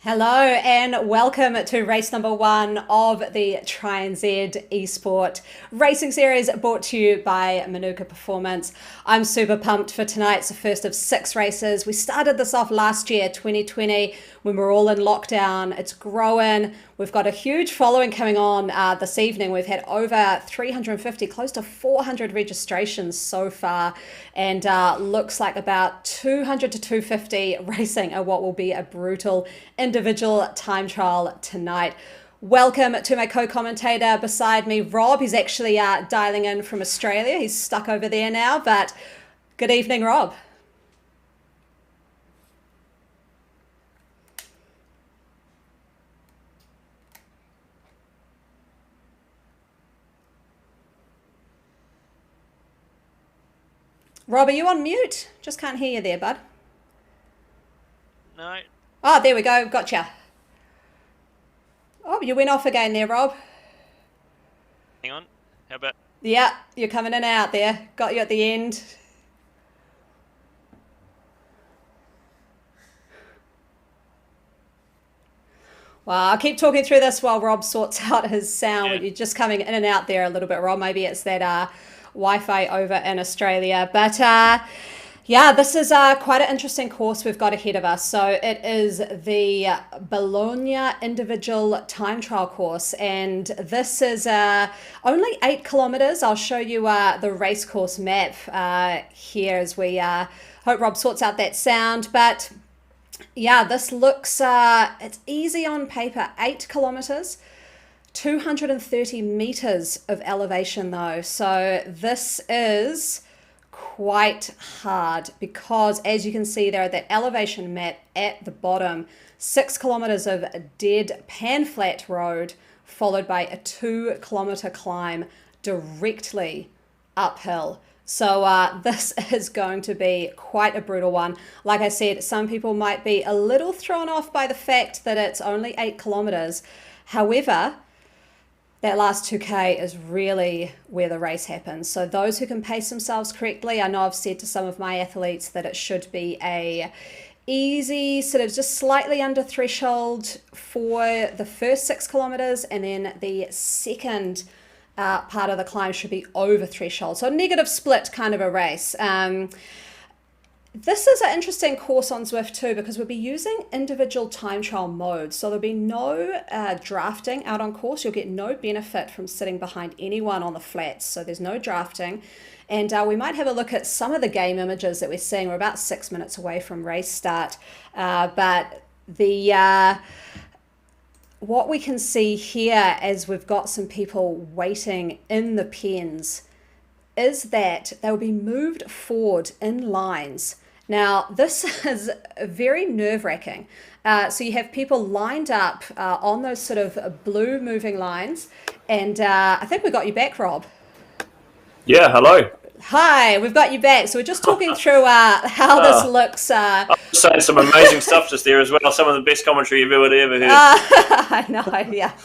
Hello and welcome to race number one of the Tri NZ eSport racing series brought to you by Manuka Performance. I'm super pumped for tonight. It's the first of 6 races. We started this off last year, 2020, when we were all in lockdown. It's growing. We've got a huge following coming on this evening. We've had over 350, close to 400 registrations so far, and looks like about 200 to 250 racing at what will be a brutal individual time trial tonight. Welcome to my co-commentator beside me, Rob. He's actually dialing in from Australia. He's stuck over there now, but good evening, Rob. Rob, are you on mute? Just can't hear you there, bud. No. Oh, there we go. Gotcha. Oh, you went off again there, Rob. Hang on. How about? Yeah, you're coming in and out there. Got you at the end. Well, I'll keep talking through this while Rob sorts out his sound. Yeah. You're just coming in and out there a little bit, Rob. Maybe it's that Wi-Fi over in Australia. But yeah, this is quite an interesting course we've got ahead of us. So it is the Bologna individual time trial course, and this is only 8 kilometers. I'll show you the race course map here as we hope Rob sorts out that sound. But yeah, this looks, it's easy on paper, 8 kilometers, 230 meters of elevation though. So this is quite hard because, as you can see there at that elevation map at the bottom, 6 kilometers of dead pan flat road followed by a 2 kilometer climb directly uphill. So this is going to be quite a brutal one. Like I said, some people might be a little thrown off by the fact that it's only 8 kilometers. However, that last 2K is really where the race happens. So those who can pace themselves correctly, I know I've said to some of my athletes that it should be a easy, sort of just slightly under threshold for the first 6 kilometers, and then the second part of the climb should be over threshold. So negative split kind of a race. This is an interesting course on Zwift too, because we'll be using individual time trial modes. So there'll be no drafting out on course. You'll get no benefit from sitting behind anyone on the flats. So there's no drafting. And we might have a look at some of the game images that we're seeing. We're about 6 minutes away from race start. But the what we can see here, as we've got some people waiting in the pens, is that they'll be moved forward in lines. Now, this is very nerve-wracking. So you have people lined up on those sort of blue moving lines. And I think we got you back, Rob. Yeah, hello. Hi, we've got you back. So we're just talking through how this looks. I was saying some amazing stuff just there as well. Some of the best commentary you've ever heard. I know, yeah.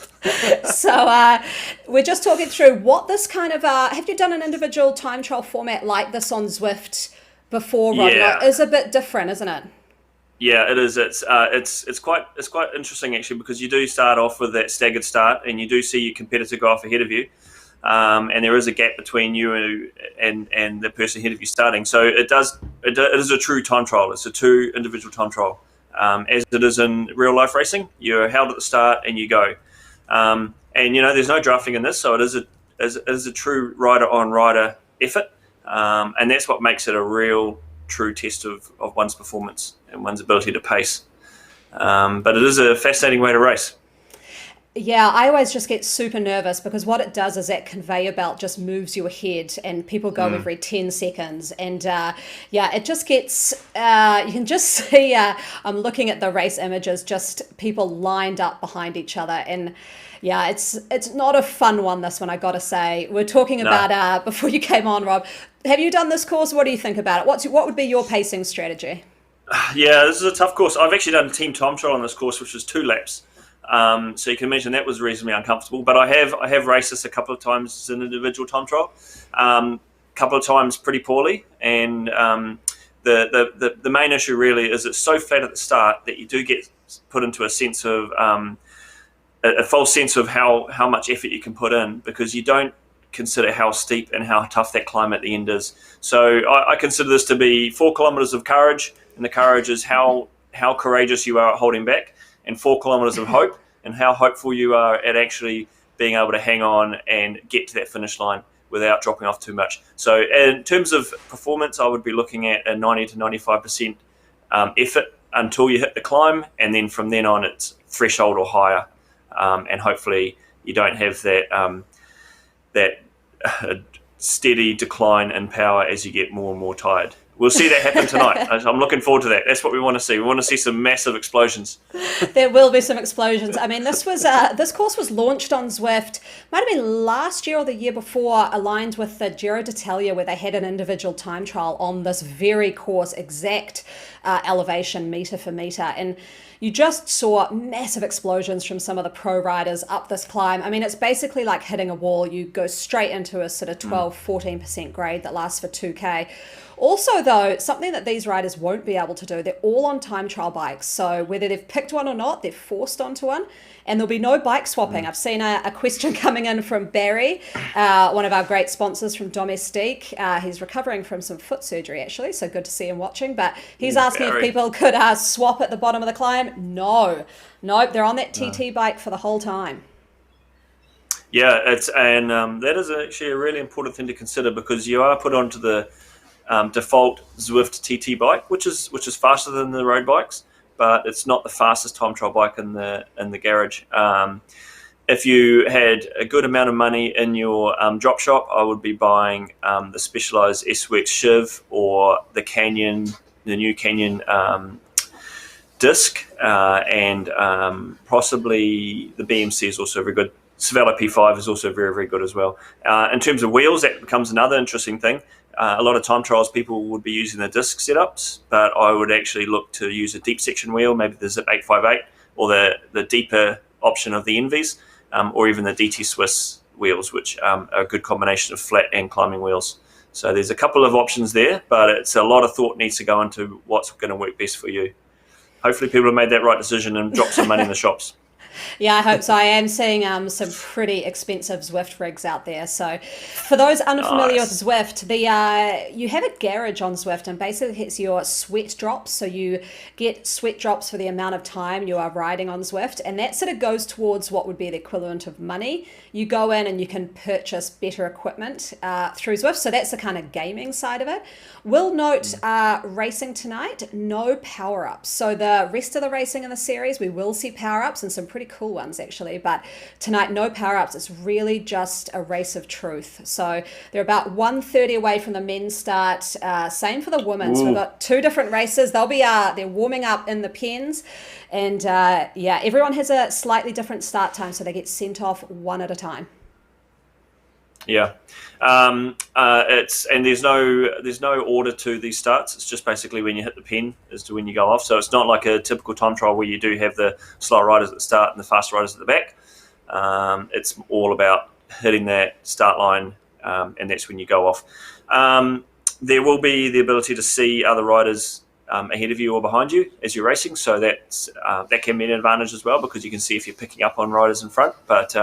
So we're just talking through what this kind of, have you done an individual time trial format like this on Zwift before, Rob? Yeah. It's a bit different, isn't it? Yeah, it is. It's quite interesting actually, because you do start off with that staggered start, and you do see your competitor go off ahead of you, and there is a gap between you and the person ahead of you starting. So it is a true time trial. It's a true individual time trial, as it is in real life racing. You're held at the start and you go, and there's no drafting in this, so it is a true rider on rider effort, and that's what makes it a real true test of one's performance and one's ability to pace. But it is a fascinating way to race. Yeah, I always just get super nervous because what it does is that conveyor belt just moves you ahead and people go every 10 seconds. And yeah, it just gets, you can just see, I'm looking at the race images, just people lined up behind each other. And yeah, it's not a fun one, this one, I gotta say. We're talking about, before you came on, Rob, have you done this course? What do you think about it? What would be your pacing strategy? Yeah, this is a tough course. I've actually done a team time trial on this course, which was 2 laps. So you can imagine that was reasonably uncomfortable. But I have raced this a couple of times as an individual time trial, a couple of times pretty poorly, and the main issue really is it's so flat at the start that you do get put into a sense of a false sense of how much effort you can put in, because you don't consider how steep and how tough that climb at the end is. So I consider this to be 4 kilometers of courage, and the courage is how courageous you are at holding back, and 4 kilometers of hope, and how hopeful you are at actually being able to hang on and get to that finish line without dropping off too much. So in terms of performance, I would be looking at a 90 to 95% effort until you hit the climb, and then from then on it's threshold or higher, and hopefully you don't have that steady decline in power as you get more and more tired. We'll see that happen tonight. I'm looking forward to that. That's what we want to see. We want to see some massive explosions. There will be some explosions. I mean, this course was launched on Zwift, might have been last year or the year before, aligned with the Giro d'Italia, where they had an individual time trial on this very course, exact elevation meter for meter. And you just saw massive explosions from some of the pro riders up this climb. I mean, it's basically like hitting a wall. You go straight into a sort of 12-14% grade that lasts for 2K. Also, though, something that these riders won't be able to do, they're all on time trial bikes. So whether they've picked one or not, they're forced onto one, and there'll be no bike swapping. I've seen a question coming in from Barry, one of our great sponsors from Domestique. He's recovering from some foot surgery, actually, so good to see him watching. But he's asking Barry, if people could swap at the bottom of the climb. No, they're on that TT bike for the whole time. Yeah, that is actually a really important thing to consider, because you are put onto the default Zwift TT bike, which is faster than the road bikes, but it's not the fastest time trial bike in the garage. If you had a good amount of money in your drop shop, I would be buying the Specialized S-Works Shiv, or the new Canyon disc, and possibly the BMC is also very good. Cervelo P5 is also very, very good as well. In terms of wheels, that becomes another interesting thing. A lot of time trials, people would be using the disc setups, but I would actually look to use a deep section wheel, maybe the Zip 858, or the deeper option of the Envies, or even the DT Swiss wheels, which are a good combination of flat and climbing wheels. So there's a couple of options there, but it's a lot of thought needs to go into what's going to work best for you. Hopefully people have made that right decision and dropped some money in the shops. Yeah, I hope so. I am seeing some pretty expensive Zwift rigs out there. So for those unfamiliar with Zwift, you have a garage on Zwift, and basically it's your sweat drops. So you get sweat drops for the amount of time you are riding on Zwift, and that sort of goes towards what would be the equivalent of money. You go in and you can purchase better equipment through Zwift. So that's the kind of gaming side of it. Will note racing tonight, no power-ups. So the rest of the racing in the series, we will see power-ups and some pretty cool ones actually, but tonight no power-ups. It's really just a race of truth. So they're about 1:30 away from the men's start. Same for the women. So we've got 2 different races. They'll be they're warming up in the pens, and everyone has a slightly different start time, so they get sent off one at a time. Yeah, there's no order to these starts. It's just basically when you hit the pen as to when you go off. So it's not like a typical time trial where you do have the slow riders at the start and the fast riders at the back. It's all about hitting that start line, and that's when you go off. There will be the ability to see other riders ahead of you or behind you as you're racing, so that can be an advantage as well, because you can see if you're picking up on riders in front. But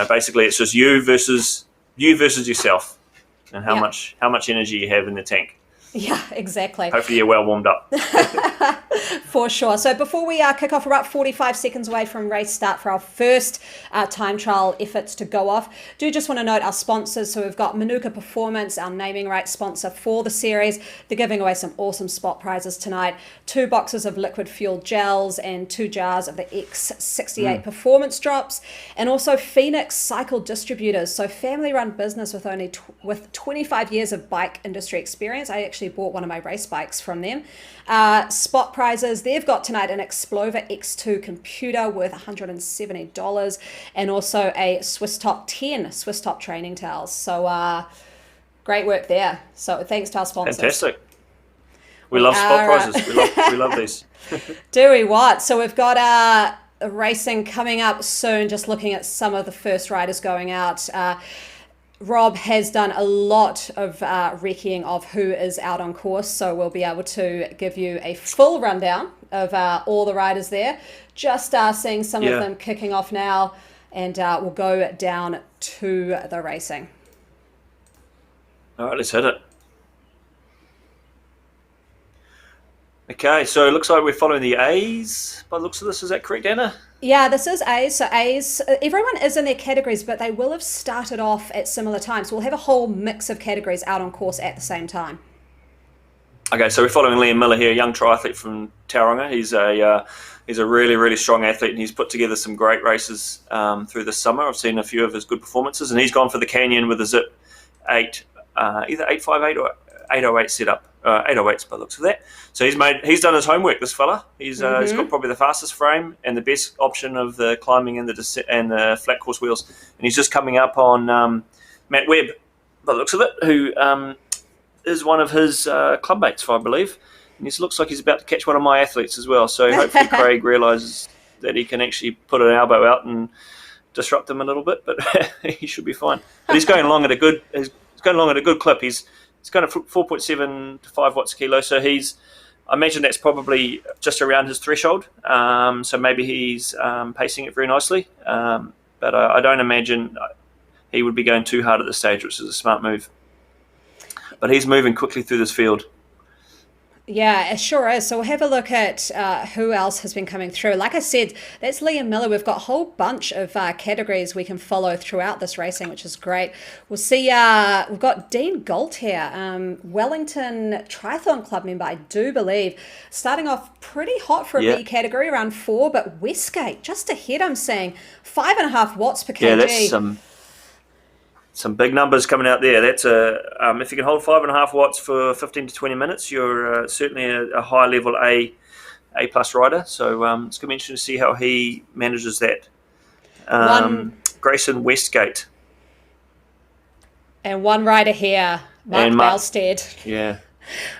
basically it's just you versus yourself, and how much energy you have in the tank. Yeah, exactly. Hopefully you're well warmed up. For sure. So before we kick off, we're about 45 seconds away from race start for our first time trial efforts to go off. Do just want to note our sponsors. So we've got Manuka Performance, our naming rights sponsor for the series. They're giving away some awesome spot prizes tonight. 2 boxes of liquid fuel gels and 2 jars of the X68 Performance drops. And also Pheonix Cycle Distributors. So family-run business with 25 years of bike industry experience. I actually bought one of my race bikes from them. Spot prizes, they've got tonight an Explover X2 computer worth $170, and also a Swiss Top training towels. So great work there. So thanks to our sponsors. Fantastic. We love spot prizes. We love these. Do we what? So we've got racing coming up soon, just looking at some of the first riders going out. Rob has done a lot of recceing of who is out on course, so we'll be able to give you a full rundown of all the riders there. Just seeing some of them kicking off now, and we'll go down to the racing. All right, let's hit it. Okay, so it looks like we're following the A's by the looks of this. Is that correct, Anna? Yeah, this is A's. So A's, everyone is in their categories, but they will have started off at similar times. So we'll have a whole mix of categories out on course at the same time. Okay, so we're following Liam Miller here, a young triathlete from Tauranga. He's a really, really strong athlete, and he's put together some great races through the summer. I've seen a few of his good performances, and he's gone for the Canyon with a Zip 8, either 858 or 808 setup. 808s by the looks of that. So he's done his homework, this fella. He's got probably the fastest frame and the best option of the climbing and the flat course wheels. And he's just coming up on Matt Webb, by the looks of it, who is one of his club mates, I believe. And he looks like he's about to catch one of my athletes as well. So hopefully Craig realises that he can actually put an elbow out and disrupt him a little bit, but he should be fine. But he's going along at a good clip. He's kind of 4.7 to 5 watts a kilo. So I imagine that's probably just around his threshold. So maybe he's pacing it very nicely. But I don't imagine he would be going too hard at this stage, which is a smart move. But he's moving quickly through this field. Yeah, it sure is. So we'll have a look at who else has been coming through. Like I said, that's Liam Miller. We've got a whole bunch of categories we can follow throughout this racing, which is great. We'll see, we've got Dean Galt here, Wellington Triathlon Club member, I do believe. Starting off pretty hot for a B category, around 4, but Westgate just ahead, I'm saying. 5.5 watts per kg. Yeah, that's some big numbers coming out there. That's if you can hold 5.5 watts for 15 to 20 minutes, you're certainly a high level A plus rider. So it's going to be interesting to see how he manages that. Grayson Westgate. And one rider here, Mark Balstead. Yeah.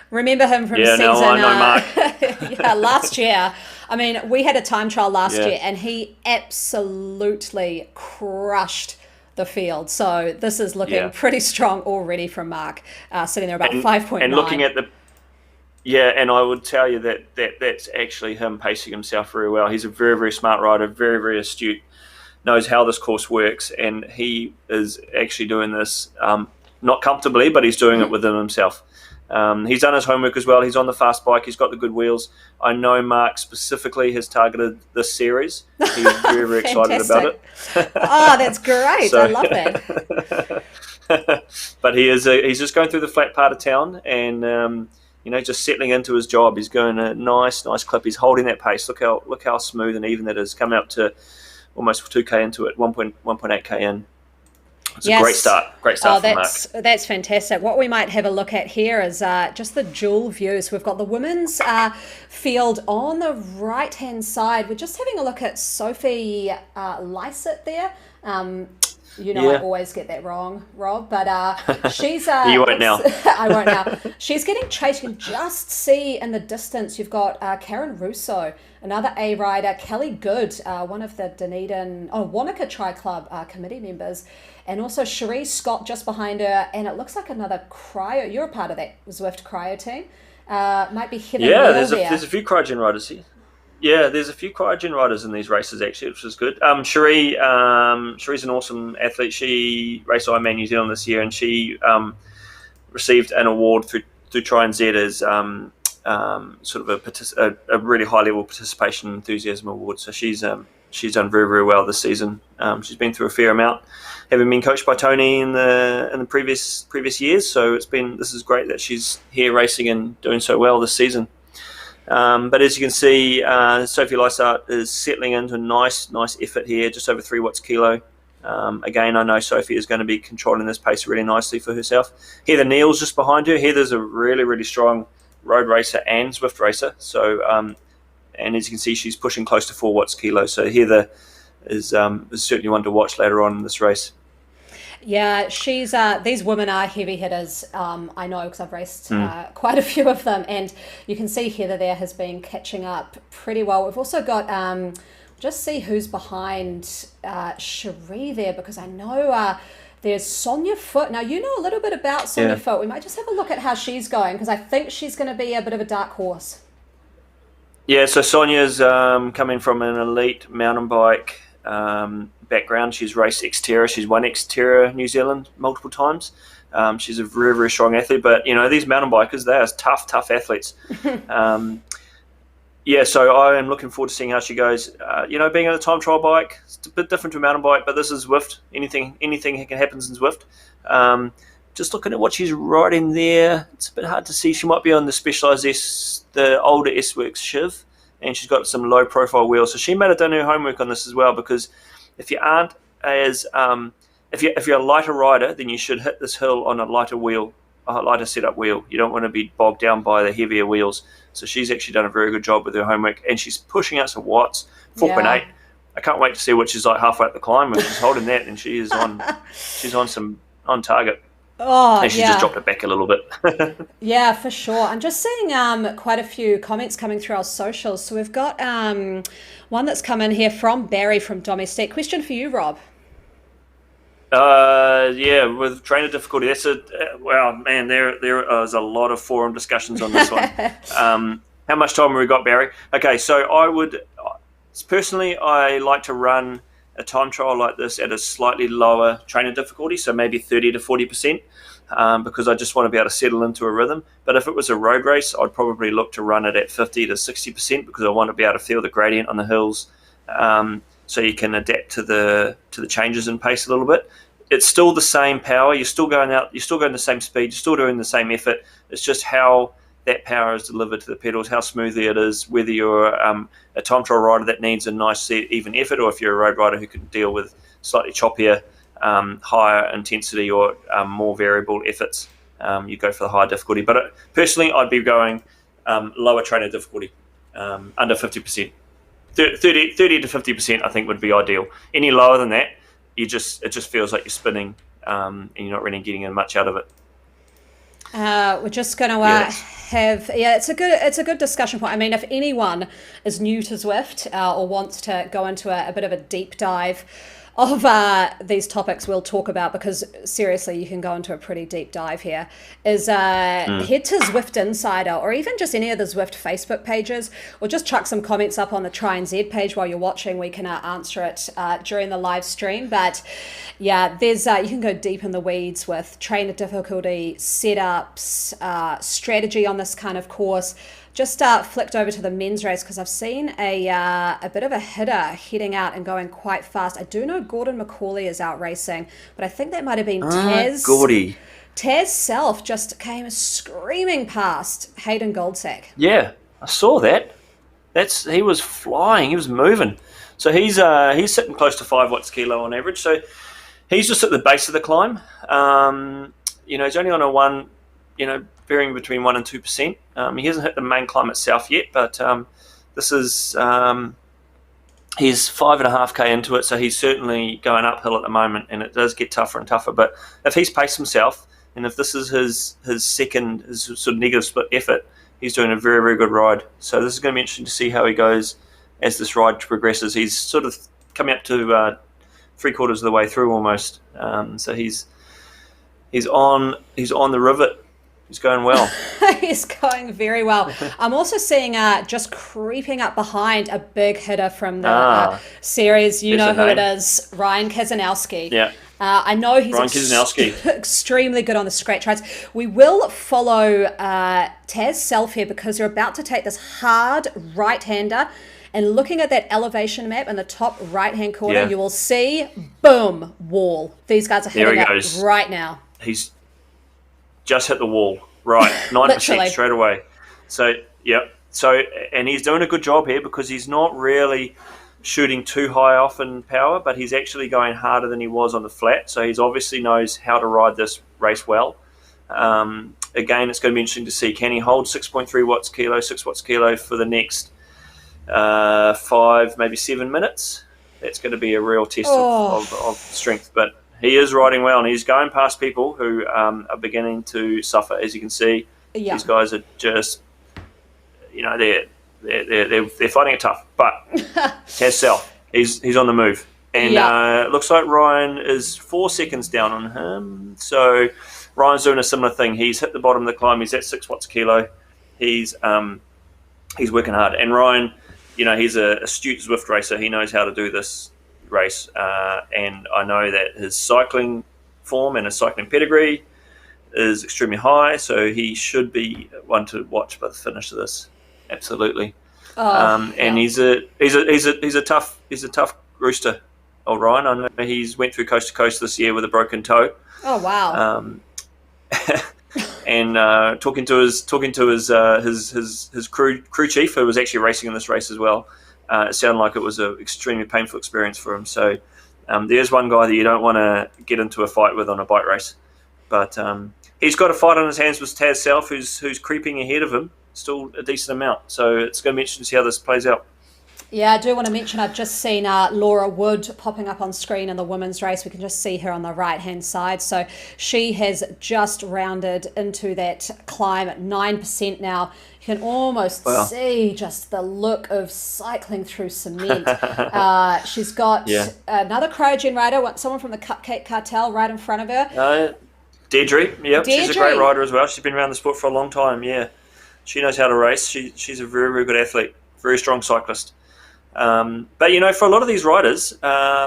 Remember him from season I know Mark. last year. I mean, we had a time trial last year, and he absolutely crushed the field. So this is looking pretty strong already from Mark, sitting there about 5.9. And looking at and I would tell you that's actually him pacing himself very well. He's a very, very smart rider, very, very astute, knows how this course works, and he is actually doing this not comfortably, but he's doing it within himself. He's done his homework as well. He's on the fast bike. He's got the good wheels. I know Mark specifically has targeted this series. He's very, very excited about it. Oh, that's great. I love that. But he's just going through the flat part of town and just settling into his job. He's going a nice clip. He's holding that pace. Look how smooth and even that is. Coming up to almost 2k into it, 1.8k in. It's a great start. Great start for Mark. That's fantastic. What we might have a look at here is just the dual view. So we've got the women's field on the right-hand side. We're just having a look at Sophie Lysett there. I always get that wrong, Rob, but she's... You won't now. I won't now. She's getting chased. You can just see in the distance, you've got Karen Russo, another A rider, Kelly Good, one of the Wanaka Tri Club committee members, and also Cherie Scott just behind her, and it looks like another cryo. You're a part of that Zwift cryo team. Might be Heather Neal there's a few cryogen riders here. Yeah, there's a few cryogen riders in these races actually, which is good. Cherie's an awesome athlete. She raced Ironman New Zealand this year, and she received an award through Tri NZ as sort of a really high level participation enthusiasm award. So she's done very, very well this season. She's been through a fair amount, having been coached by Tony in the previous years. So this is great that she's here racing and doing so well this season. But as you can see, Sophie Lysart is settling into a nice effort here, just over 3 watts a kilo. Again, I know Sophie is going to be controlling this pace really nicely for herself. Heather Neal's just behind her. Heather's a really, really strong road racer and Zwift racer. So, and as you can see, she's pushing close to 4 watts a kilo. So Heather is certainly one to watch later on in this race. Yeah, she's these women are heavy hitters. I know because I've raced quite a few of them, and you can see Heather there has been catching up pretty well. We've also got just see who's behind Cherie there, because I know There's Sonia Foote. Now, you know a little bit about Sonia Foote. We might just have a look at how she's going, because I think she's going to be a bit of a dark horse. Yeah, so Sonia's coming from an elite mountain bike background. She's raced Xterra. She's won Xterra New Zealand multiple times. She's a very, very strong athlete. But, these mountain bikers, they are tough athletes. So I am looking forward to seeing how she goes. Being on a time trial bike, it's a bit different to a mountain bike, but this is Zwift. Anything can happen in Zwift. Just looking at what she's riding there, it's a bit hard to see. She might be on the Specialized S, the older S-Works Shiv, and she's got some low-profile wheels. So she might have done her homework on this as well, because if you aren't as if you're a lighter rider, then you should hit this hill on a lighter wheel, a lighter setup wheel. You don't want to be bogged down by the heavier wheels. So she's actually done a very good job with her homework, and she's pushing out some watts, 4.8. Yeah. I can't wait to see what she's like halfway up the climb. When she's holding that, and she's on target. Oh, and she just dropped it back a little bit. Yeah, for sure. I'm just seeing quite a few comments coming through our socials. So we've got one that's come in here from Barry from Domestic. Question for you, Rob. With trainer difficulty, that's there's a lot of forum discussions on this one. How much time have we got, Barry? Okay, so I like to run a time trial like this at a slightly lower trainer difficulty, so maybe 30 to 40%, because I just want to be able to settle into a rhythm. But if it was a road race, I'd probably look to run it at 50 to 60%, because I want to be able to feel the gradient on the hills, so you can adapt to the changes in pace a little bit. It's still the same power. You're still going out. You're still going the same speed. You're still doing the same effort. It's just how that power is delivered to the pedals, how smoothly it is, whether you're a time trial rider that needs a nice even effort, or if you're a road rider who can deal with slightly choppier, higher intensity or more variable efforts, you go for the higher difficulty. But personally, I'd be going lower trainer difficulty, under 50%. 30 to 50% I think would be ideal. Any lower than that, it just feels like you're spinning, and you're not really getting much out of it. We're just going to it's a good discussion point. I mean, if anyone is new to Zwift or wants to go into a bit of a deep dive of these topics we'll talk about, because seriously, you can go into a pretty deep dive here, is head to Zwift Insider, or even just any of the Zwift Facebook pages, or just chuck some comments up on the Tri NZ page while you're watching. We can answer it during the live stream. But yeah, there's you can go deep in the weeds with trainer difficulty, setups, strategy on this kind of course. Just flicked over to the men's race, because I've seen a bit of a hitter heading out and going quite fast. I do know Gordon McCauley is out racing, but I think that might have been Taz. Gordy. Taz Self just came screaming past Hayden Goldsack. Yeah, I saw that. He was flying. He was moving. So he's sitting close to 5 watts kilo on average. So he's just at the base of the climb. He's only on a one. Varying between 1% and 2%. He hasn't hit the main climb itself yet, but this is he's 5.5k into it, so he's certainly going uphill at the moment, and it does get tougher and tougher. But if he's paced himself, and if this is his second sort of negative split effort, he's doing a very, very good ride. So this is going to be interesting to see how he goes as this ride progresses. He's sort of coming up to 3/4 of the way through almost. So he's on the rivet. He's going well. He's going very well. I'm also seeing just creeping up behind a big hitter from the series. You know who it is, Ryan Kazanowski. Yeah. I know he's extremely good on the straight rides. We will follow Taz Self here, because they're about to take this hard right-hander, and looking at that elevation map in the top right-hand corner, you will see, boom, wall. These guys are hitting it right now. He's just hit the wall, right? 9% straight away. So, and he's doing a good job here, because he's not really shooting too high off in power, but he's actually going harder than he was on the flat. So he's obviously knows how to ride this race well. Again, it's going to be interesting to see, can he hold 6.3 watts kilo, 6 watts kilo for the next 5, maybe 7 minutes? That's going to be a real test of strength, but he is riding well, and he's going past people who are beginning to suffer. As you can see, these guys are just, they're finding it tough. But Taz Self, he's on the move, And it looks like Ryan is 4 seconds down on him. So Ryan's doing a similar thing. He's hit the bottom of the climb. He's at 6 watts a kilo. He's working hard. And Ryan, he's a astute Zwift racer. He knows how to do this race. And I know that his cycling form and his cycling pedigree is extremely high. So he should be one to watch by the finish of this. Absolutely. And he's a tough rooster. Old Ryan, I know he's went through coast to coast this year with a broken toe. Oh wow! And talking to his crew chief, who was actually racing in this race as well, it sounded like it was an extremely painful experience for him. So there's one guy that you don't want to get into a fight with on a bike race, but he's got a fight on his hands with Taz Self, who's creeping ahead of him, still a decent amount. So it's going to be interesting to see how this plays out. Yeah, I do want to mention I've just seen Laura Wood popping up on screen in the women's race. We can just see her on the right-hand side. So she has just rounded into that climb at 9% now. You can almost see just the look of cycling through cement. She's got another cryogen rider, someone from the Cupcake Cartel right in front of her. Deirdre, she's a great rider as well. She's been around the sport for a long time, She knows how to race. She's a very, very good athlete, very strong cyclist. But for a lot of these riders,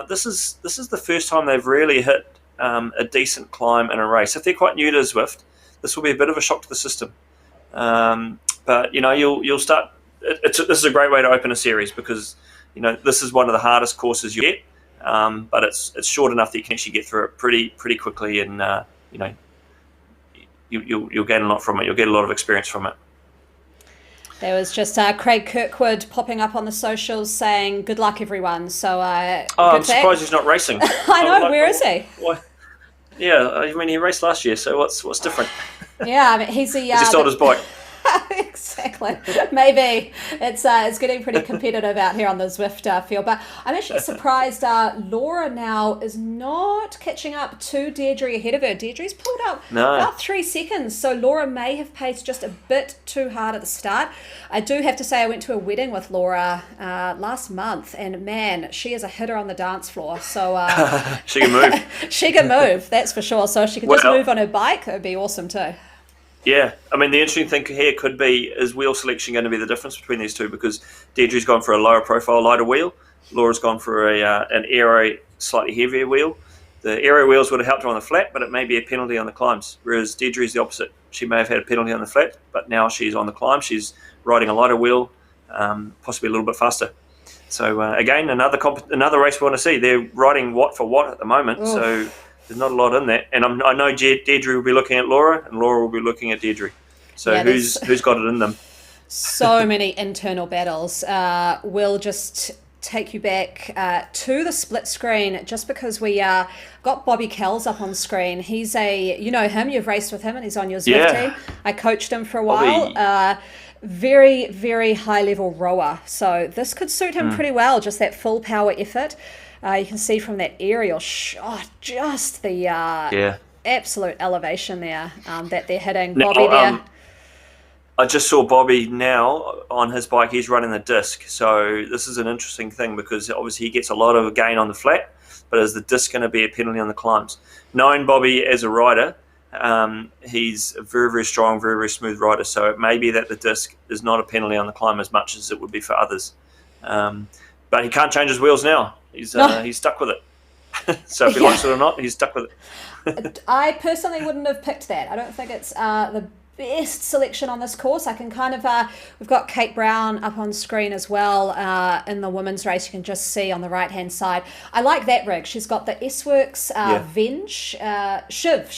this is the first time they've really hit a decent climb in a race. If they're quite new to Zwift, this will be a bit of a shock to the system. But you'll start. This is a great way to open a series because this is one of the hardest courses you get, but it's short enough that you can actually get through it pretty quickly, and you'll gain a lot from it. You'll get a lot of experience from it. There was just Craig Kirkwood popping up on the socials saying, "Good luck, everyone." So, I'm surprised he's not racing. I know. Where is he? Why? Yeah, I mean, he raced last year. So what's different? Yeah, I mean, he's he sold his bike. Exactly. Maybe it's getting pretty competitive out here on the Zwift field, but I'm actually surprised Laura now is not catching up to Deirdre ahead of her. Deirdre's pulled up about 3 seconds, so Laura may have paced just a bit too hard at the start. I do have to say I went to a wedding with Laura last month, and man, she is a hitter on the dance floor. So she can move. She can move, that's for sure. So if she can just move on her bike, it would be awesome too. Yeah, I mean, the interesting thing here could be, is wheel selection going to be the difference between these two? Because Deirdre's gone for a lower profile, lighter wheel. Laura's gone for an aero, slightly heavier wheel. The aero wheels would have helped her on the flat, but it may be a penalty on the climbs. Whereas Deirdre's the opposite. She may have had a penalty on the flat, but now she's on the climb. She's riding a lighter wheel, possibly a little bit faster. So again, another race we want to see. They're riding watt for watt at the moment, so there's not a lot in that. And I know Deirdre will be looking at Laura, and Laura will be looking at Deirdre. So who's got it in them? So many internal battles. We'll just take you back to the split screen just because we got Bobby Kells up on screen. He's you know him, you've raced with him, and he's on your Zwift team. I coached him for a while. Very, very high level rower. So this could suit him pretty well, just that full power effort. You can see from that aerial shot just the absolute elevation there that they're hitting. Bobby there. I just saw Bobby now on his bike. He's running the disc. So this is an interesting thing because obviously he gets a lot of gain on the flat, but is the disc going to be a penalty on the climbs? Knowing Bobby as a rider, he's a very, very strong, very, very smooth rider. So it may be that the disc is not a penalty on the climb as much as it would be for others. But he can't change his wheels now. He's stuck with it. So if he likes it or not, he's stuck with it. I personally wouldn't have picked that. I don't think it's the best selection on this course. I can kind of we've got Kate Brown up on screen as well in the women's race. You can just see on the right hand side. I like that rig. She's got the S-Works Venge S-Works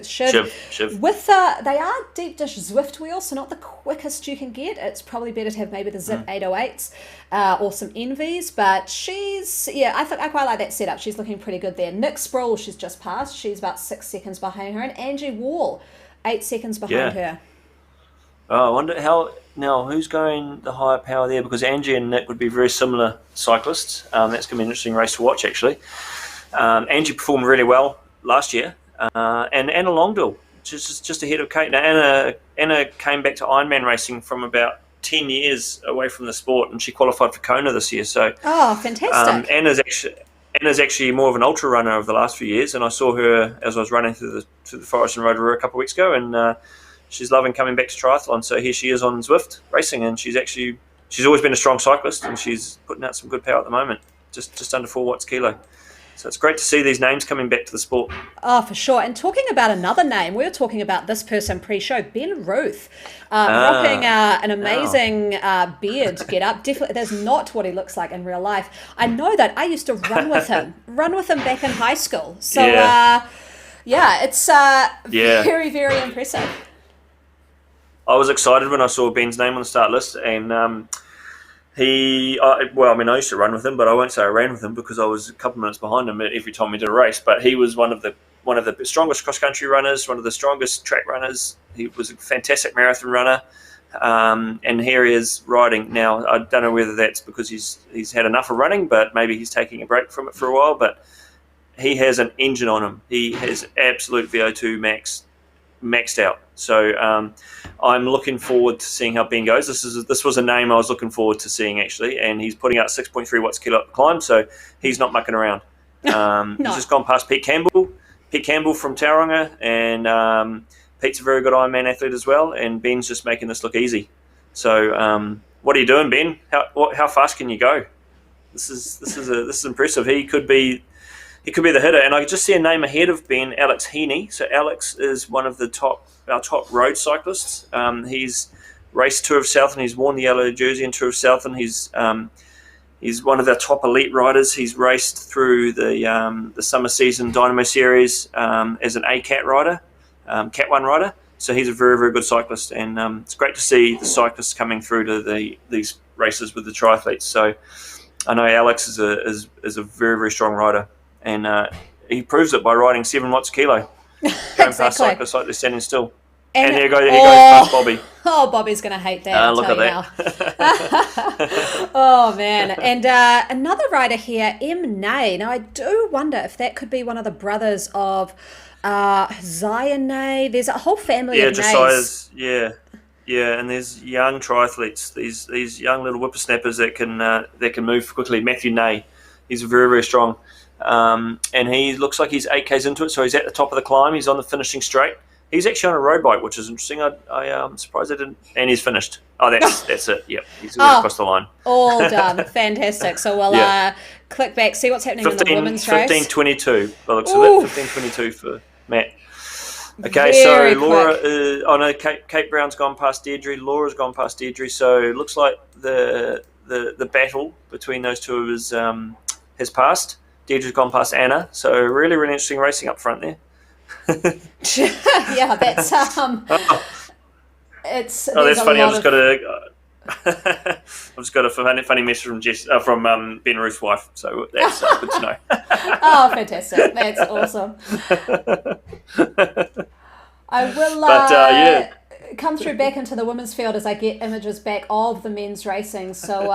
Shiv. With they are deep dish Zwift wheels, so not the quickest you can get. It's probably better to have maybe the Zip 808s or some Envies, but she's I quite like that setup. She's looking pretty good there. Nick Sproul, she's just passed. She's about 6 seconds behind her, and Angie Wall 8 seconds behind her. Oh, I wonder who's going the higher power there, because Angie and Nick would be very similar cyclists. That's going to be an interesting race to watch, actually. Angie performed really well last year, and Anna Longdale, just ahead of Kate. Now, Anna came back to Ironman racing from about 10 years away from the sport, and she qualified for Kona this year. So, fantastic! Anna's actually more of an ultra runner over the last few years, and I saw her as I was running through the forest in Rotorua a couple of weeks ago, and she's loving coming back to triathlon. So here she is on Zwift racing, and she's always been a strong cyclist, and she's putting out some good power at the moment, just under 4 watts kilo. So it's great to see these names coming back to the sport. Oh, for sure. And talking about another name, we were talking about this person pre-show, Ben Ruth, rocking an amazing beard get-up. Definitely, that's not what he looks like in real life. I know that. I used to run with him back in high school. So, it's very, very impressive. I was excited when I saw Ben's name on the start list, and I used to run with him, but I won't say I ran with him because I was a couple of minutes behind him every time we did a race. But he was one of the strongest cross-country runners, one of the strongest track runners. He was a fantastic marathon runner, and here he is riding. Now, I don't know whether that's because he's had enough of running, but maybe he's taking a break from it for a while. But he has an engine on him. He has absolute VO2 maxed out. So I'm looking forward to seeing how Ben goes. This was a name I was looking forward to seeing, actually, and he's putting out 6.3 watts kilo up the climb, so he's not mucking around. No. He's just gone past Pete Campbell from Tauranga, and Pete's a very good Ironman athlete as well, and Ben's just making this look easy. So what are you doing, Ben? How fast can you go? This is impressive. He could be the hitter, and I just see a name ahead of Ben, Alex Heaney. So Alex is one of our top road cyclists. He's raced Tour of Southern. He's worn the yellow jersey in Tour of Southern. He's one of our top elite riders. He's raced through the summer season Dynamo Series as an ACAT rider, Cat 1 rider. So he's a very, very good cyclist, and it's great to see the cyclists coming through to these races with the triathletes. So I know Alex is a very, very strong rider. And he proves it by riding 7 watts a kilo. Going past cyclists like they're standing still. And here goes past Bobby. Oh, Bobby's going to hate that. Look at that. Oh, man. And another rider here, M. Nay. Now, I do wonder if that could be one of the brothers of Zion Nay. There's a whole family of Nays. Yeah, and there's young triathletes, these young little whippersnappers that can move quickly. Matthew Nay, he's very, very strong. And he looks like he's 8Ks into it, so he's at the top of the climb. He's on the finishing straight. He's actually on a road bike, which is interesting. I'm surprised I didn't. And he's finished. Oh, that's it. Yep, he's across the line. All done. Fantastic. So we'll click back, see what's happening in the women's race. 15:22. By the looks of it, 15:22 for Matt. Okay, Very so Laura. Kate Brown's gone past Deirdre. Laura's gone past Deirdre. So it looks like the battle between those two of us has passed. Deirdre's gone past Anna, so really, really interesting racing up front there. Yeah, that's it's. Oh, that's funny. I've just got a funny message from Ben Ruth's wife, so that's good to know. Oh, fantastic! That's awesome. I will come through back into the women's field as I get images back of the men's racing. So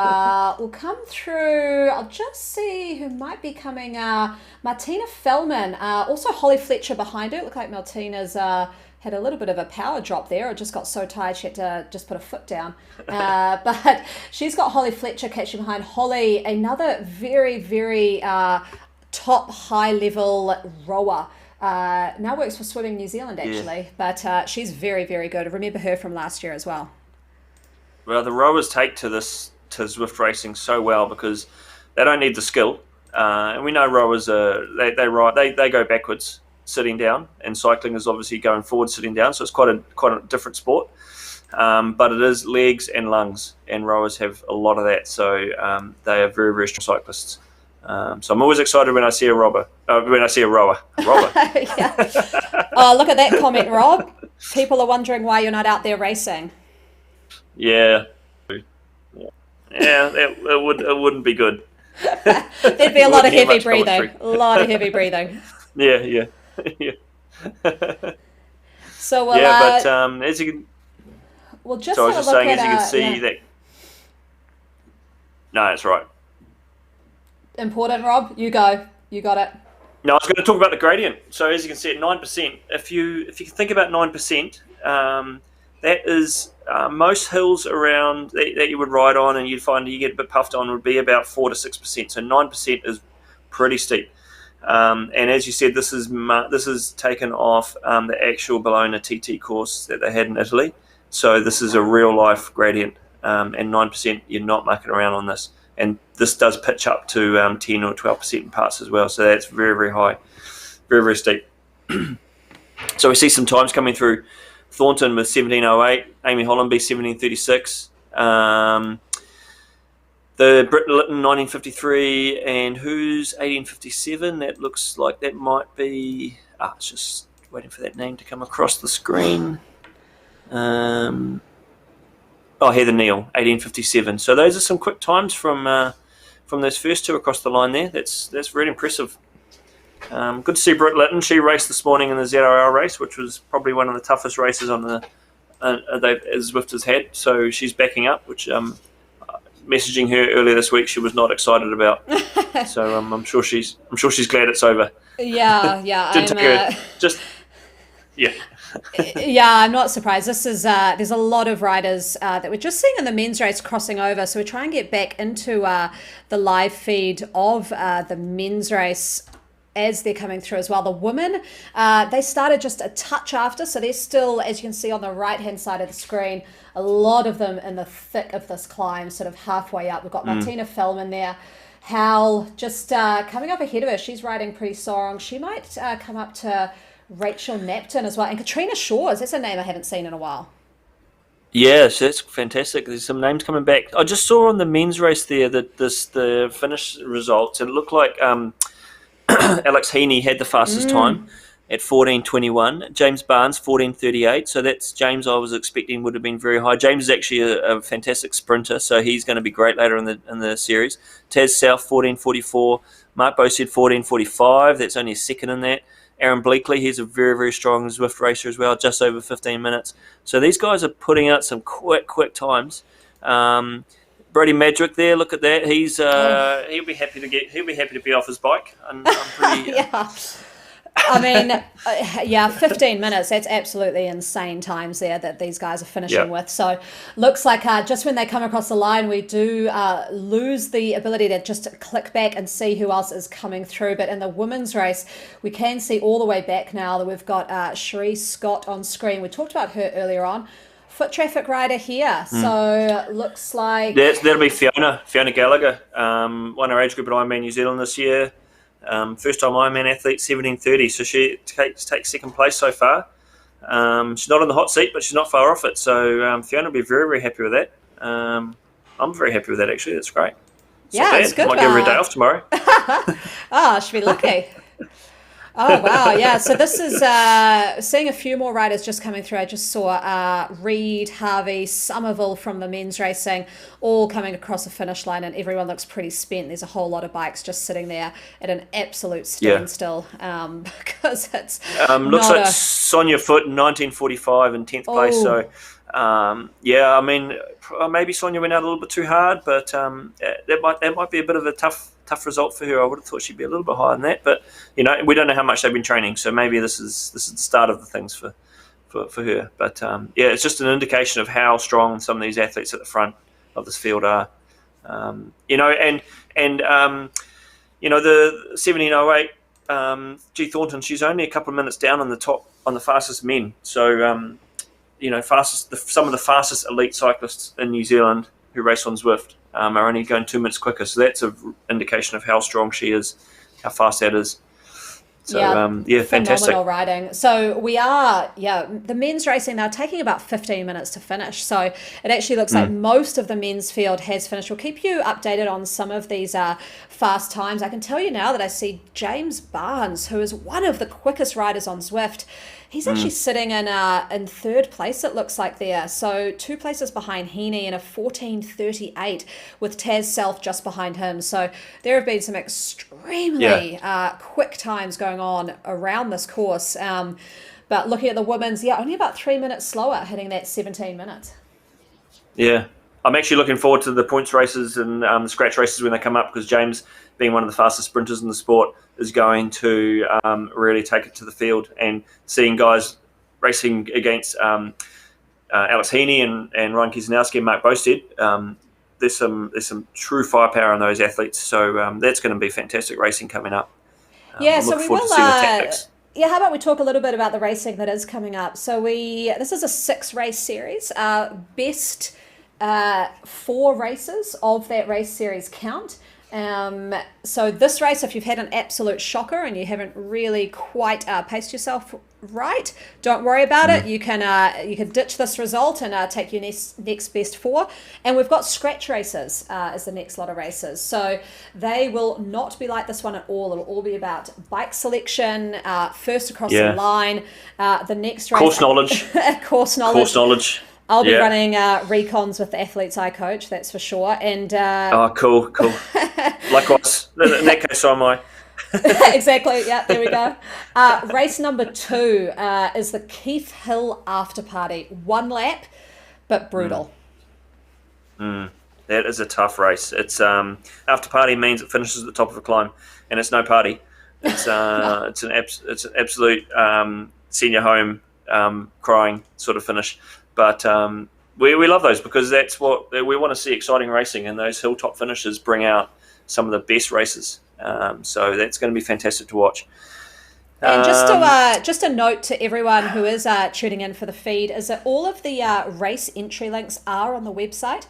we'll come through. I'll just see who might be coming. Martina Fellman, also Holly Fletcher behind her. Look like Martina's had a little bit of a power drop there. It just got so tired she had to just put a foot down. But she's got Holly Fletcher catching behind. Holly, another very, very top high-level rower. Now works for Swimming New Zealand, actually. Yeah. But she's very, very good. I remember her from last year as well. Well, the rowers take to Zwift racing so well because they don't need the skill. And we know rowers, they go backwards sitting down, and cycling is obviously going forward sitting down, so it's quite a different sport. But it is legs and lungs, and rowers have a lot of that, so they are very, very strong cyclists. So I'm always excited when I see a rower. Rower. Yeah. Oh, look at that comment, Rob. People are wondering why you're not out there racing. Yeah. It wouldn't be good. There'd be a lot of heavy breathing. A lot of heavy breathing. Yeah. So but as you can. Well, just so I was just saying, as you can see that. No, that's right. Important, Rob. You go. You got it. No, I was going to talk about the gradient. So as you can see at 9%, if you think about 9%, that is most hills around that you would ride on and you'd find you get a bit puffed on would be about 4 to 6%. So 9% is pretty steep. And as you said, this is taken off the actual Bologna TT course that they had in Italy. So this is a real life gradient, and 9% you're not mucking around on this. And this does pitch up to 10 or 12% in parts as well. So that's very, very high, very, very steep. So we see some times coming through. Thornton with 17:08, Amy Hollenby 17:36. The Brit Lytton 19:53, and who's 18:57? That looks like that might be. It's just waiting for that name to come across the screen. Heather Neal 18:57. So those are some quick times from those first two across the line there. That's really impressive. Good to see Brit Lytton. She raced this morning in the ZRR race, which was probably one of the toughest races on the Zwift has had. So she's backing up, which messaging her earlier this week, she was not excited about. So I'm sure she's glad it's over. Yeah. I'm not surprised. This is there's a lot of riders that we're just seeing in the men's race crossing over. So we try and get back into the live feed of the men's race as they're coming through as well. The women, they started just a touch after, so they're still, as you can see on the right-hand side of the screen, a lot of them in the thick of this climb, sort of halfway up. We've got Martina Fellman there. Hal just coming up ahead of her. She's riding pretty strong. She might come up to Rachel Napton as well. And Katrina Shores, that's a name I haven't seen in a while. Yes, that's fantastic. There's some names coming back. I just saw on the men's race there that the finish results, it looked like Alex Heaney had the fastest time at 14:21. James Barnes 14:38. So that's James. I was expecting would have been very high. James is actually a fantastic sprinter, so he's going to be great later in the series. Taz South 14:44. Mark Bosted 14:45. That's only a second in that. Aaron Bleakley, he's a very, very strong Zwift racer as well, just over 15 minutes. So these guys are putting out some quick times. Brody Madrick there, look at that. He's he'll be happy to be off his bike. I'm pretty yeah. I mean, 15 minutes. That's absolutely insane times there that these guys are finishing with. So looks like just when they come across the line, we do lose the ability to just click back and see who else is coming through. But in the women's race, we can see all the way back now that we've got Cherie Scott on screen. We talked about her earlier on. Foot traffic rider here. So looks like... That'll be Fiona Gallagher. Won her age group at Ironman New Zealand this year. First time Ironman athlete, 17:30. So she takes second place so far. She's not in the hot seat, but she's not far off it. So Fiona will be very, very happy with that. I'm very happy with that, actually. That's great. It's good. Might give her a day off tomorrow. She'll be lucky. Oh, wow. Yeah. So this is seeing a few more riders just coming through. I just saw Reed, Harvey, Somerville from the men's racing all coming across the finish line, and everyone looks pretty spent. There's a whole lot of bikes just sitting there at an absolute standstill because it's looks like Sonia Foote in 19:45 in 10th place. So I mean, maybe Sonia went out a little bit too hard, but that might be a bit of a tough result for her. I would have thought she'd be a little bit higher than that, but we don't know how much they've been training, so maybe this is the start of the things for her. But it's just an indication of how strong some of these athletes at the front of this field are. The 17:08 G Thornton, she's only a couple of minutes down on the fastest men. So some of the fastest elite cyclists in New Zealand who race on Zwift are only going 2 minutes quicker. So that's an indication of how strong she is, how fast that is. So, fantastic. Phenomenal riding. So we are, the men's racing now taking about 15 minutes to finish. So it actually looks like most of the men's field has finished. We'll keep you updated on some of these fast times. I can tell you now that I see James Barnes, who is one of the quickest riders on Zwift. He's actually sitting in third place, it looks like there. So 2 places behind Heaney and a 14:38 with Taz Self just behind him. So there have been some extremely quick times going on around this course. But looking at the women's, only about 3 minutes slower, hitting that 17 minutes. Yeah. I'm actually looking forward to the points races and the scratch races when they come up, because James, being one of the fastest sprinters in the sport, is going to really take it to the field. And seeing guys racing against Alex Heaney and Ryan Kiesanowski and Mark Bosted, there's some true firepower in those athletes. So that's going to be fantastic racing coming up. I'm So looking we forward will. to seeing the tactics. How about we talk a little bit about the racing that is coming up? So this is a 6-race series. Best 4 races of that race series count. So this race, if you've had an absolute shocker and you haven't really quite paced yourself right, don't worry about it. You can ditch this result and take your next best 4. And we've got scratch races as the next lot of races. So they will not be like this one at all. It'll all be about bike selection, first across the line. The next race, course knowledge. Course knowledge. I'll be running recons with the athletes I coach, that's for sure. And cool. Likewise. In that case, so am I. Exactly. Yeah, there we go. Race number 2 is the Keith Hill after party. 1 lap, but brutal. That is a tough race. It's after party means it finishes at the top of a climb, and it's no party. It's it's an absolute senior home crying sort of finish. But we love those because that's what we want to see, exciting racing, and those hilltop finishes bring out some of the best races. So that's going to be fantastic to watch. And just a note to everyone who is tuning in for the feed is that all of the race entry links are on the website.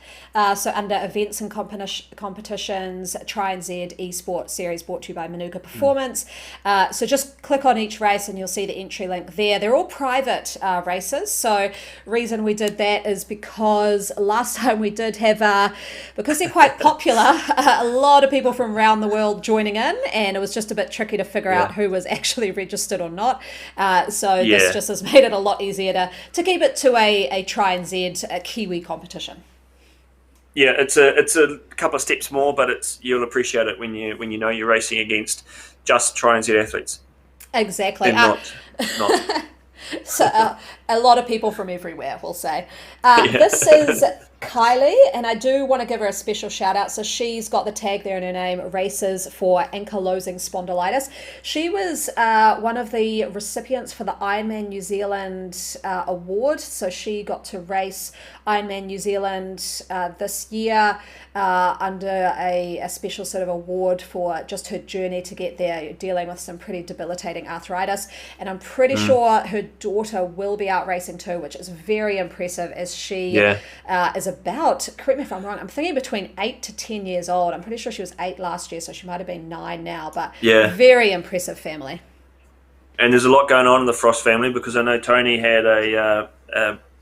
So under events and competitions, Tri NZ eSport series brought to you by Manuka Performance. So just click on each race and you'll see the entry link there. They're all private races. So reason we did that is because last time we did have, because they're quite popular, a lot of people from around the world joining in, and it was just a bit tricky to figure out who was actually registered or not. So this just has made it a lot easier to keep it to a Tri NZ Kiwi competition. Yeah, it's a couple of steps more, but you'll appreciate it when you know you're racing against just Tri NZ athletes. Exactly. And not. So a lot of people from everywhere, we'll say. This is Kylie, and I do want to give her a special shout out. So she's got the tag there in her name, Races for Ankylosing Spondylitis. She was one of the recipients for the Ironman New Zealand award. So she got to race Ironman New Zealand this year under a special sort of award for just her journey to get there, dealing with some pretty debilitating arthritis. And I'm pretty sure her daughter will be out racing too, which is very impressive, as she is about, correct me if I'm wrong, I'm thinking between 8 to 10 years old. I'm pretty sure she was 8 last year, so she might have been 9 now, but very impressive family. And there's a lot going on in the Frost family, because I know Tony had a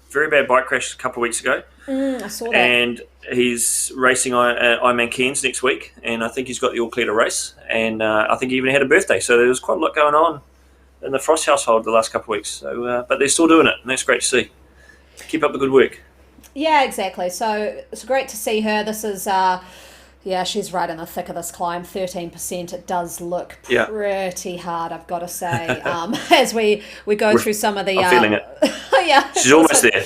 very bad bike crash a couple of weeks ago. I saw that. And he's racing Ironman Cairns next week, and I think he's got the all clear to race, and I think he even had a birthday, so there was quite a lot going on in the Frost household the last couple of weeks. So, but they're still doing it, and that's great to see. Keep up the good work. Yeah, exactly. So it's great to see her. This is, she's right in the thick of this climb. 13%. It does look pretty hard, I've got to say. As we go through some of the... I'm feeling it. She's almost there.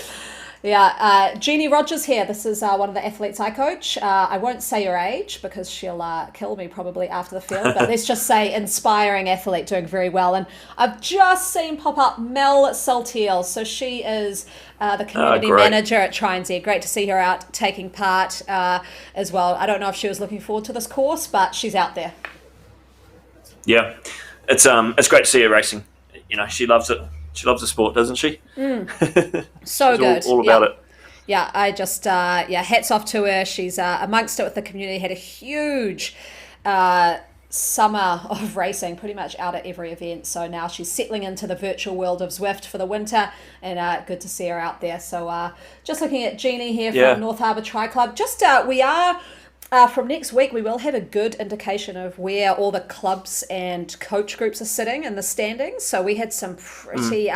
Yeah, Jeannie Rogers here. This is one of the athletes I coach. I won't say her age because she'll kill me probably after the field, but let's just say inspiring athlete, doing very well. And I've just seen pop up Mel Saltiel. So she is the community manager at Tri NZ. Great to see her out taking part as well. I don't know if she was looking forward to this course, but she's out there. Yeah, it's great to see her racing. You know, she loves it. She loves the sport, doesn't she? So good. All about it. Yeah, I just, hats off to her. She's amongst it with the community, had a huge summer of racing, pretty much out at every event. So now she's settling into the virtual world of Zwift for the winter, and good to see her out there. So just looking at Jeannie here from North Harbour Tri Club. Just, we are... from next week, we will have a good indication of where all the clubs and coach groups are sitting in the standings. So we had some pretty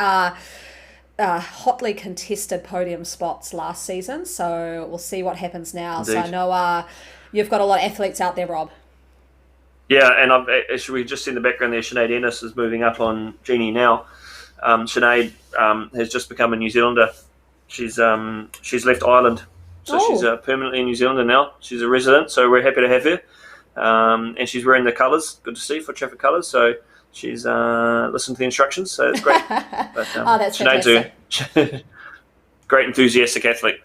hotly contested podium spots last season. So we'll see what happens now. Indeed. So I know you've got a lot of athletes out there, Rob. Yeah, and we've just seen the background there. Sinead Ennis is moving up on Jeannie now. Sinead has just become a New Zealander. She's left Ireland. So she's permanently a New Zealander now. She's a resident, so we're happy to have her. And she's wearing the colours. Good to see, for traffic colours. So she's listened to the instructions, so it's great. But, that's fantastic. Sinead's a great enthusiastic athlete.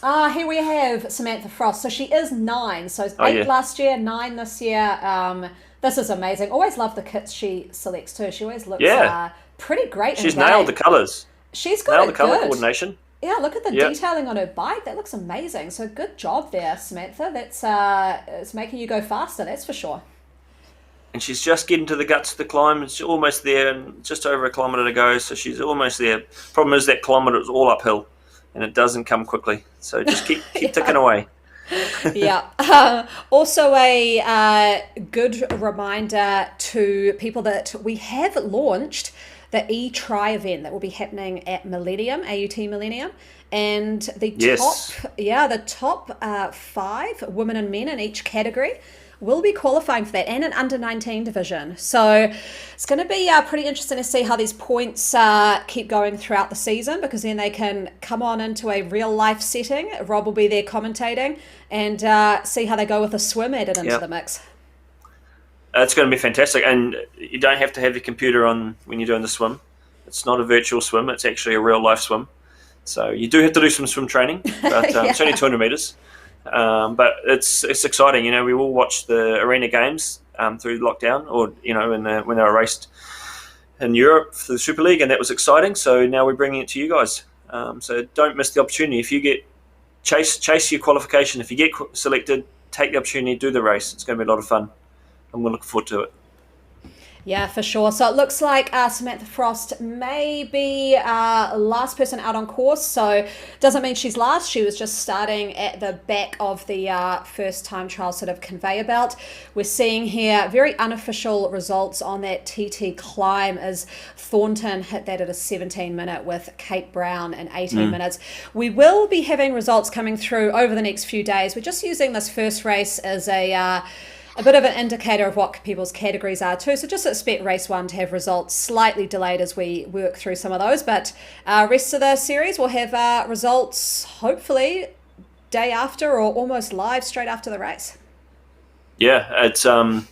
Here we have Samantha Frost. So she is 9. So 8 last year, 9 this year. This is amazing. Always love the kits she selects too. She always looks pretty great. She's nailed the colours. She's got the colour coordination. Yeah, look at the detailing on her bike. That looks amazing. So good job there, Samantha. That's it's making you go faster, that's for sure. And she's just getting to the guts of the climb. She's almost there, and just over a kilometre to go. So she's almost there. Problem is that kilometre is all uphill, and it doesn't come quickly. So just keep ticking away. Yeah. Also a good reminder to people that we have launched the e-Tri event that will be happening at Millennium, AUT Millennium. And the top 5 women and men in each category will be qualifying for that, and an under-19 division. So it's going to be pretty interesting to see how these points keep going throughout the season, because then they can come on into a real-life setting. Rob will be there commentating, and see how they go with a swim added into the mix. It's going to be fantastic, and you don't have to have your computer on when you're doing the swim. It's not a virtual swim, it's actually a real-life swim. So you do have to do some swim training, but it's only 200 metres. But it's exciting. You know, we will watch the arena games through lockdown, or when they were raced in Europe for the Super League, and that was exciting. So now we're bringing it to you guys. So don't miss the opportunity. If you get chase your qualification, if you get selected, take the opportunity, do the race. It's going to be a lot of fun. I'm going to look forward to it. Yeah, for sure. So it looks like Samantha Frost may be last person out on course. So doesn't mean she's last. She was just starting at the back of the first time trial sort of conveyor belt. We're seeing here very unofficial results on that TT climb as Thornton hit that at a 17-minute with Kate Brown in 18 minutes. We will be having results coming through over the next few days. We're just using this first race as a bit of an indicator of what people's categories are too. So just expect race 1 to have results slightly delayed as we work through some of those. But rest of the series will have results hopefully day after, or almost live straight after the race. Yeah, it's the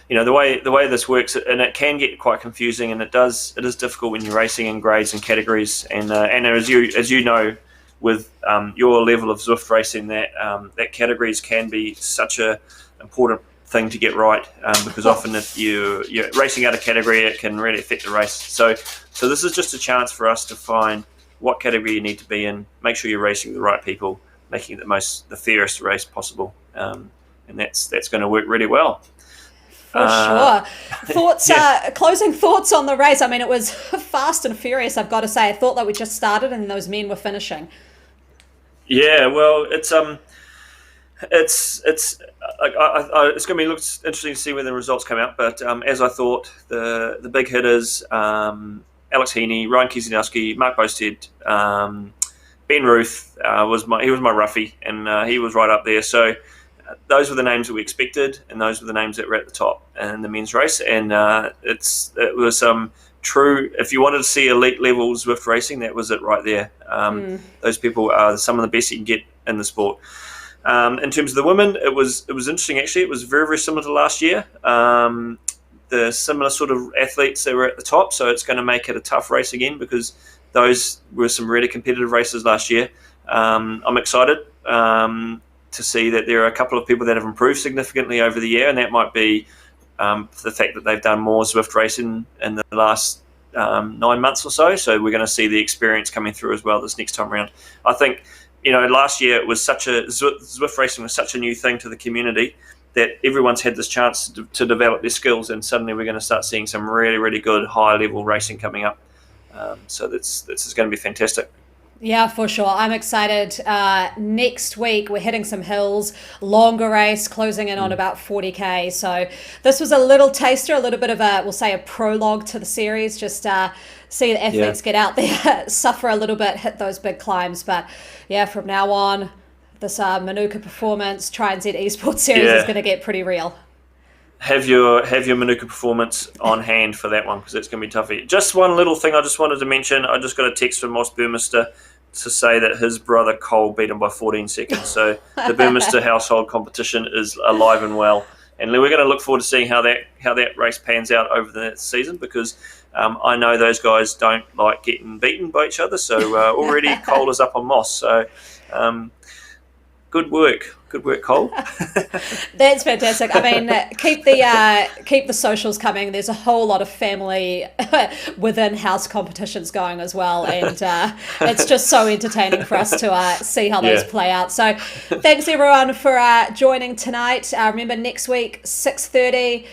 way this works, and it can get quite confusing, and it is difficult when you're racing in grades and categories, and as you know, with your level of Zwift racing, that categories can be such a important thing to get right, because often if you're racing out of category, it can really affect the race. So this is just a chance for us to find what category you need to be in, make sure you're racing with the right people, making it the fairest race possible, and that's going to work really well. For sure. Thoughts, closing thoughts on the race. I mean, it was fast and furious, I've got to say. I thought that we just started and those men were finishing. Yeah, well, it's going to be interesting to see when the results come out. But as I thought, the big hitters, Alex Heaney, Ryan Kiesinowski, Mark Bosted, Ben Ruth was my roughie, and he was right up there. So those were the names that we expected, and those were the names that were at the top in the men's race. And it was true. If you wanted to see elite level Zwift racing, that was it right there. Those people are some of the best you can get in the sport. In terms of the women, it was interesting actually. It was very, very similar to last year. The similar sort of athletes that were at the top, so it's going to make it a tough race again, because those were some really competitive races last year. I'm excited to see that there are a couple of people that have improved significantly over the year, and that might be the fact that they've done more Zwift racing in the last 9 months or so. So we're going to see the experience coming through as well this next time around. I think, last year it was Zwift racing was such a new thing to the community that everyone's had this chance to develop their skills, and suddenly we're going to start seeing some really, really good high-level racing coming up. So this is going to be fantastic. Yeah, for sure. I'm excited. Next week, we're hitting some hills, longer race, closing in on about 40K. So this was a little taster, a little bit of we'll say a prologue to the series, just see the athletes get out there, suffer a little bit, hit those big climbs. But yeah, from now on, this Manuka Performance Tri NZ eSport series is going to get pretty real. Have your Manuka Performance on hand for that one, because it's going to be tough. Just one little thing I just wanted to mention. I just got a text from Moss Burmester to say that his brother Cole beat him by 14 seconds. So the Burmester household competition is alive and well. And we're going to look forward to seeing how that race pans out over the season, because I know those guys don't like getting beaten by each other. So already Cole is up on Moss. So Good work, Cole. That's fantastic. I mean, keep the socials coming. There's a whole lot of family within house competitions going as well, and it's just so entertaining for us to see how those play out. So, thanks everyone for joining tonight. Remember, next week 6:30.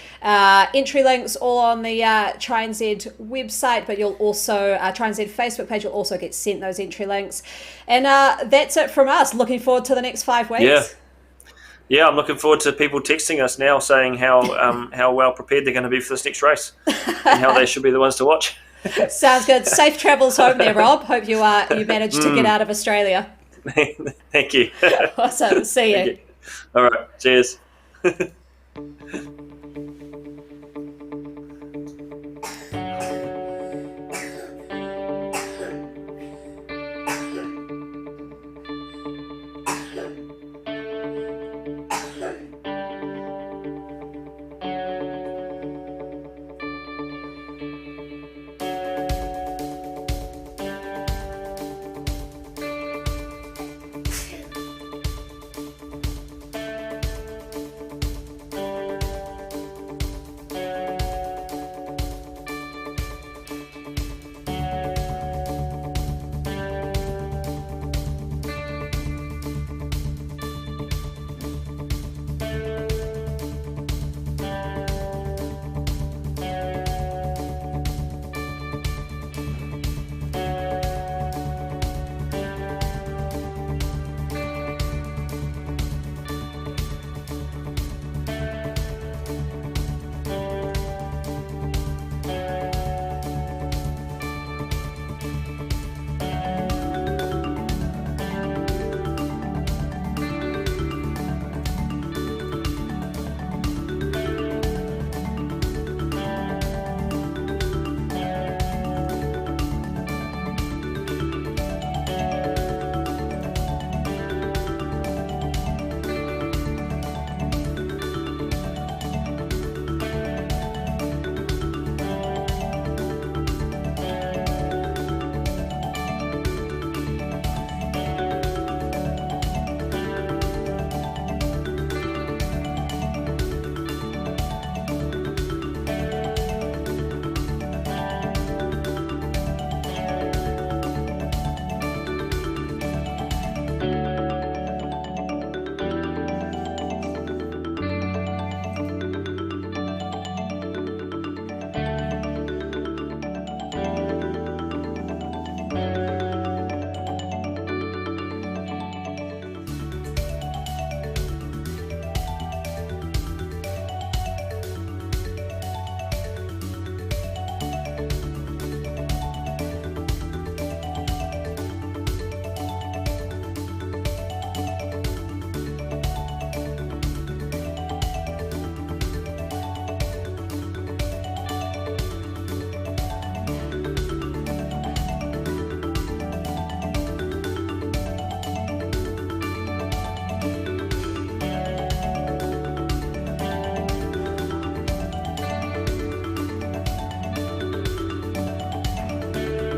Entry links all on the Tri NZ website, but you'll also Tri NZ Facebook page. You'll also get sent those entry links, and that's it from us. Looking forward to the next 5 weeks. Yeah, I'm looking forward to people texting us now saying how well prepared they're going to be for this next race and how they should be the ones to watch. Sounds good. Safe travels home there, Rob. Hope you managed to get out of Australia. Thank you. Awesome. See you. All right. Cheers.